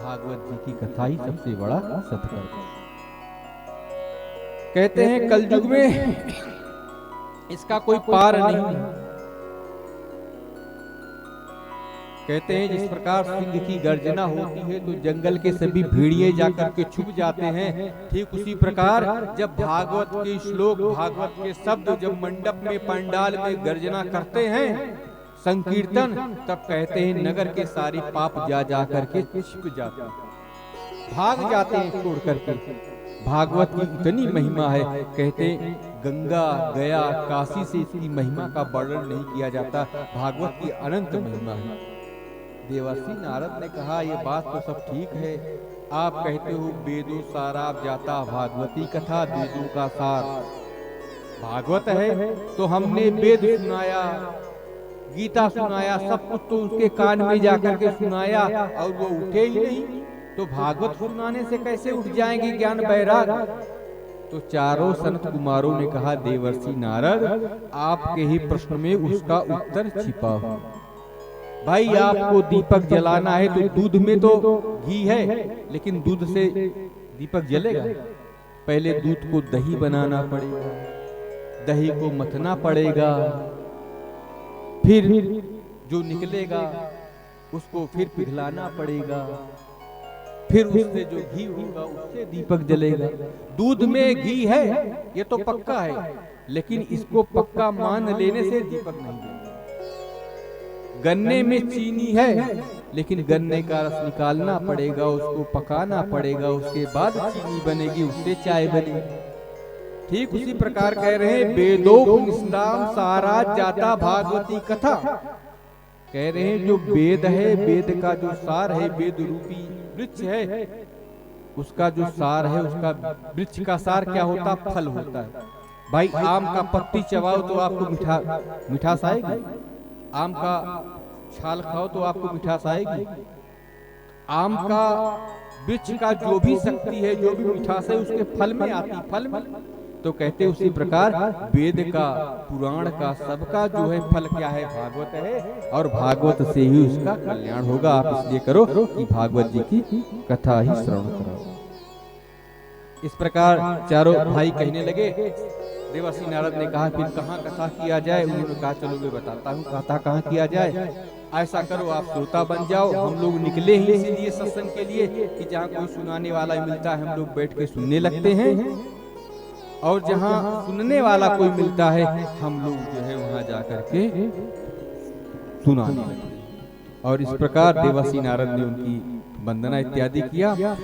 भागवत जी की कथा ही सबसे बड़ा सत्कर्म। कहते हैं कलयुग में इसका कोई पार नहीं। कहते हैं जिस प्रकार सिंह की गर्जना होती है तो जंगल के सभी भेड़िए जाकर के छुप जाते हैं, ठीक उसी प्रकार जब भागवत के श्लोक, भागवत के शब्द जब मंडप में, पंडाल में गर्जना करते हैं, संकीर्तन, तब कहते हैं नगर के सारे पाप जा जा करके छिप जाते हैं, भाग जाते हैं छोड़ करके। भागवत की इतनी महिमा है, कहते गंगा, गया, काशी से इसकी महिमा का वर्णन नहीं किया जाता। भागवत की अनंत महिमा है। देवर्षि नारद ने कहा ये बात तो सब ठीक है, आप कहते हो वेदों साराप जाता, भागवती कथा वेदों का सार। भागवत है तो हमने वेद सुनाया, गीता सुनाया, सब कुछ तो उसके कान में जाकर के सुनाया और वो उठे ही नहीं, तो भागवत सुनाने से कैसे उठ जाएंगे ज्ञान बैराग। तो चारों संत कुमारों ने कहा देवर्षि नारद आपके ही प्रश्न में उसका उत्तर छिपा हो। भाई आपको दीपक जलाना है तो दूध में तो घी है, लेकिन दूध से दीपक जलेगा? पहले दूध को दही बनाना पड़ेगा, दही को मथना पड़ेगा, फिर जो निकलेगा उसको फिर पिघलाना पड़ेगा, फिर उससे जो घी होगा उससे दीपक जलेगा। दूध में घी है ये तो पक्का है, लेकिन इसको पक्का मान लेने से दीपक नहीं जलेगा। गन्ने में चीनी है, लेकिन गन्ने का रस निकालना पड़ेगा, उसको पकाना पड़ेगा, उसके बाद चीनी बनेगी, उससे चाय बनेगी। ठीक उसी प्रकार कह रहे हैं वेदोपनिषदाम सारा जाता भागवती कथा। कह रहे हैं जो वेद है, वेद का जो सार है, वेद रूपी वृक्ष है, उसका जो सार है, उसका वृक्ष का सार क्या होता? फल होता है। भाई आम का पत्ती चबाओ तो आपको मिठास आएगी, आम का छाल खाओ तो आपको मिठास आएगी। आम का वृक्ष का जो भी शक्ति है, जो भी मिठास है, उसके फल में आती, फल में। तो कहते उसी प्रकार वेद का, पुराण का, सबका जो है फल क्या है? भागवत है, और भागवत से ही उसका कल्याण होगा। आप इसलिए करो कि भागवत जी की कथा ही श्रवण करो। इस प्रकार चारों भाई कहने लगे। देवर्षि नारद ने कहा फिर कहाँ कथा किया जाए? उन्होंने कहा चलो मैं बताता हूँ कथा कहाँ किया जाए। ऐसा करो आप श्रोता बन जाओ, हम लोग निकले ही इसीलिए सत्संग के लिए कि जहाँ कोई सुनाने वाला मिलता है हम लोग बैठ के सुनने लगते हैं, और जहाँ सुनने वाला कोई मिलता है हम लोग जो है वहाँ जाकर के सुनाने लगते हैं। और इस प्रकार देवर्षि नारद ने उनकी वंदना इत्यादि किया।